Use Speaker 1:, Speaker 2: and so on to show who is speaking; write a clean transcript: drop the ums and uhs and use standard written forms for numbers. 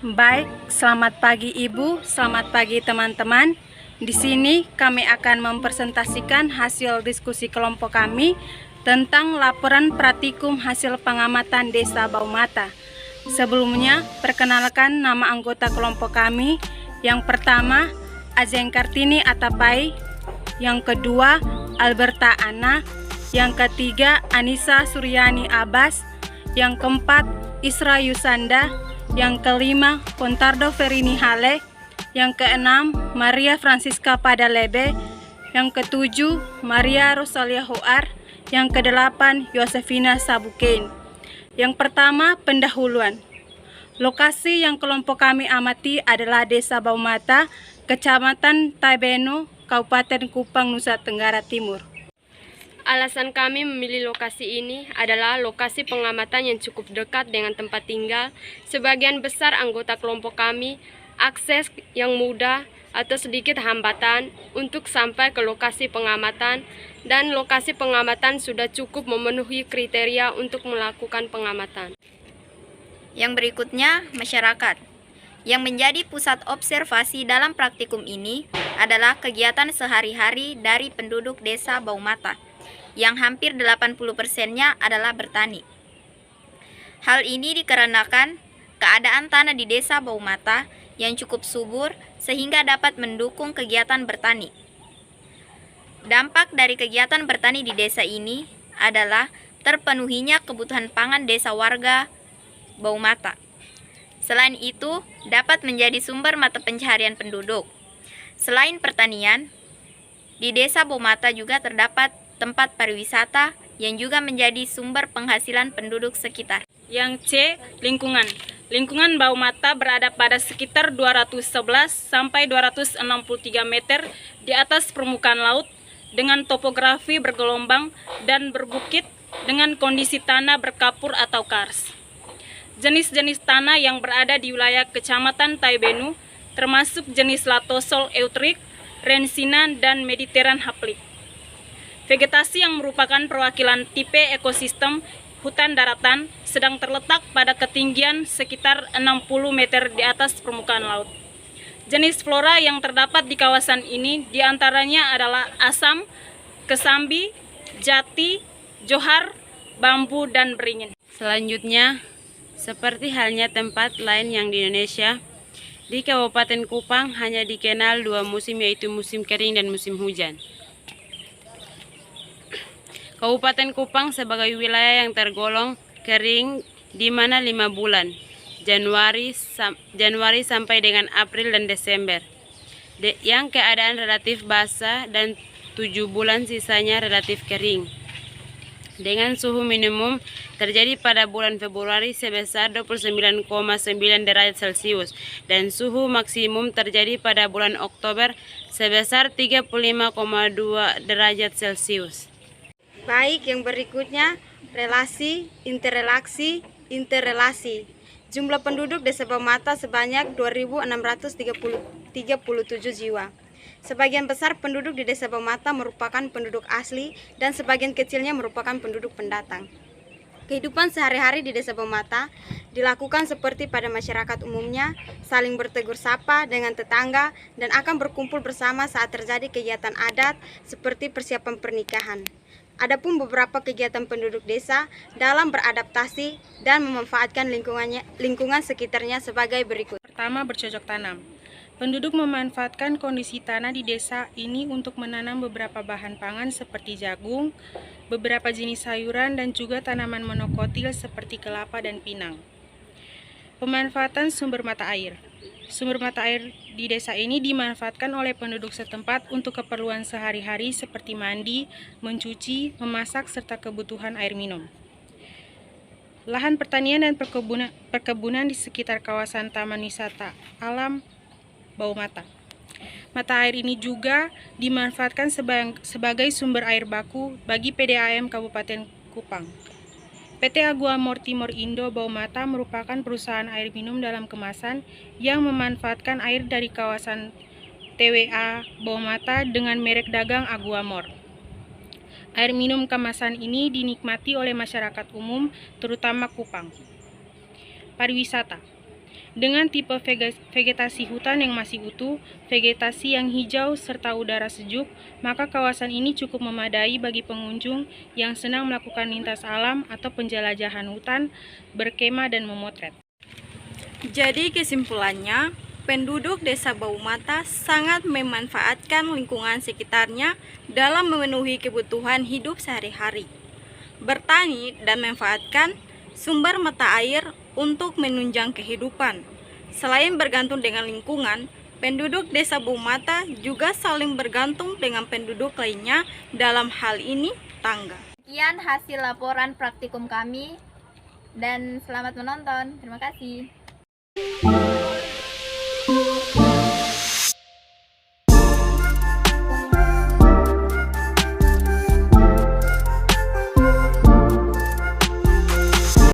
Speaker 1: Baik, selamat pagi Ibu, selamat pagi teman-teman. Di sini kami akan mempresentasikan hasil diskusi kelompok kami tentang laporan pratikum hasil pengamatan Desa Baumata. Sebelumnya, perkenalkan nama anggota kelompok kami. Yang pertama, Azeng Kartini Atapai. Yang kedua, Alberta Ana. Yang ketiga, Anissa Suryani Abbas. Yang keempat, Isra Yusanda. Yang kelima, Pontardo Ferini Hale. Yang keenam, Maria Francisca Padalebe. Yang ketujuh, Maria Rosalia Hoar. Yang kedelapan, Yosefina Sabukein. Yang pertama, pendahuluan. Lokasi yang kelompok kami amati adalah Desa Baumata, Kecamatan Taibenu, Kabupaten Kupang, Nusa Tenggara Timur.
Speaker 2: Alasan kami memilih lokasi ini adalah lokasi pengamatan yang cukup dekat dengan tempat tinggal. Sebagian besar anggota kelompok kami akses yang mudah atau sedikit hambatan untuk sampai ke lokasi pengamatan, dan lokasi pengamatan sudah cukup memenuhi kriteria untuk melakukan pengamatan.
Speaker 3: Yang berikutnya, masyarakat. Yang menjadi pusat observasi dalam praktikum ini adalah kegiatan sehari-hari dari penduduk Desa Baumata, yang hampir 80%-nya adalah bertani. Hal ini dikarenakan keadaan tanah di Desa Baumata yang cukup subur sehingga dapat mendukung kegiatan bertani. Dampak dari kegiatan bertani di desa ini adalah terpenuhinya kebutuhan pangan desa warga Baumata. Selain itu, dapat menjadi sumber mata pencaharian penduduk. Selain pertanian, di Desa Baumata juga terdapat tempat pariwisata yang juga menjadi sumber penghasilan penduduk sekitar.
Speaker 1: Yang C, lingkungan. Lingkungan Baumata berada pada sekitar 211 sampai 263 meter di atas permukaan laut dengan topografi bergelombang dan berbukit dengan kondisi tanah berkapur atau kars. Jenis-jenis tanah yang berada di wilayah Kecamatan Taibenu termasuk jenis latosol eutrik, rensina, dan mediteran haplik. Vegetasi yang merupakan perwakilan tipe ekosistem hutan daratan sedang terletak pada ketinggian sekitar 60 meter di atas permukaan laut. Jenis flora yang terdapat di kawasan ini diantaranya adalah asam, kesambi, jati, johar, bambu, dan beringin.
Speaker 4: Selanjutnya, seperti halnya tempat lain yang di Indonesia, di Kabupaten Kupang hanya dikenal dua musim, yaitu musim kering dan musim hujan. Kabupaten Kupang sebagai wilayah yang tergolong kering di mana 5 bulan, Januari sampai dengan April dan Desember, yang keadaan relatif basah, dan 7 bulan sisanya relatif kering. Dengan suhu minimum terjadi pada bulan Februari sebesar 29,9 derajat Celcius dan suhu maksimum terjadi pada bulan Oktober sebesar 35,2 derajat Celcius.
Speaker 5: Baik, yang berikutnya relasi, interrelasi. Jumlah penduduk Desa Baumata sebanyak 2.637 jiwa. Sebagian besar penduduk di Desa Baumata merupakan penduduk asli dan sebagian kecilnya merupakan penduduk pendatang. Kehidupan sehari-hari di Desa Baumata dilakukan seperti pada masyarakat umumnya, saling bertegur sapa dengan tetangga dan akan berkumpul bersama saat terjadi kegiatan adat seperti persiapan pernikahan. Adapun beberapa kegiatan penduduk desa dalam beradaptasi dan memanfaatkan lingkungan sekitarnya sebagai berikut.
Speaker 1: Pertama, bercocok tanam. Penduduk memanfaatkan kondisi tanah di desa ini untuk menanam beberapa bahan pangan seperti jagung, beberapa jenis sayuran, dan juga tanaman monokotil seperti kelapa dan pinang. Pemanfaatan sumber mata air. Sumber mata air di desa ini dimanfaatkan oleh penduduk setempat untuk keperluan sehari-hari seperti mandi, mencuci, memasak, serta kebutuhan air minum. Lahan pertanian dan perkebunan di sekitar kawasan Taman Wisata Alam Baumata. Mata air ini juga dimanfaatkan sebagai sumber air baku bagi PDAM Kabupaten Kupang. PT Aguamor Timor Indo Baumata merupakan perusahaan air minum dalam kemasan yang memanfaatkan air dari kawasan TWA Baumata dengan merek dagang Aguamor. Air minum kemasan ini dinikmati oleh masyarakat umum, terutama Kupang. Pariwisata. Dengan tipe vegetasi hutan yang masih utuh, vegetasi yang hijau, serta udara sejuk, maka kawasan ini cukup memadai bagi pengunjung yang senang melakukan lintas alam atau penjelajahan hutan, berkemah, dan memotret.
Speaker 6: Jadi kesimpulannya, penduduk Desa Bau Mata sangat memanfaatkan lingkungan sekitarnya dalam memenuhi kebutuhan hidup sehari-hari, bertani dan memanfaatkan sumber mata air untuk menunjang kehidupan. Selain bergantung dengan lingkungan, penduduk Desa Bau Mata juga saling bergantung dengan penduduk lainnya, dalam hal ini tangga.
Speaker 3: Sekian hasil laporan praktikum kami dan selamat menonton. Terima kasih.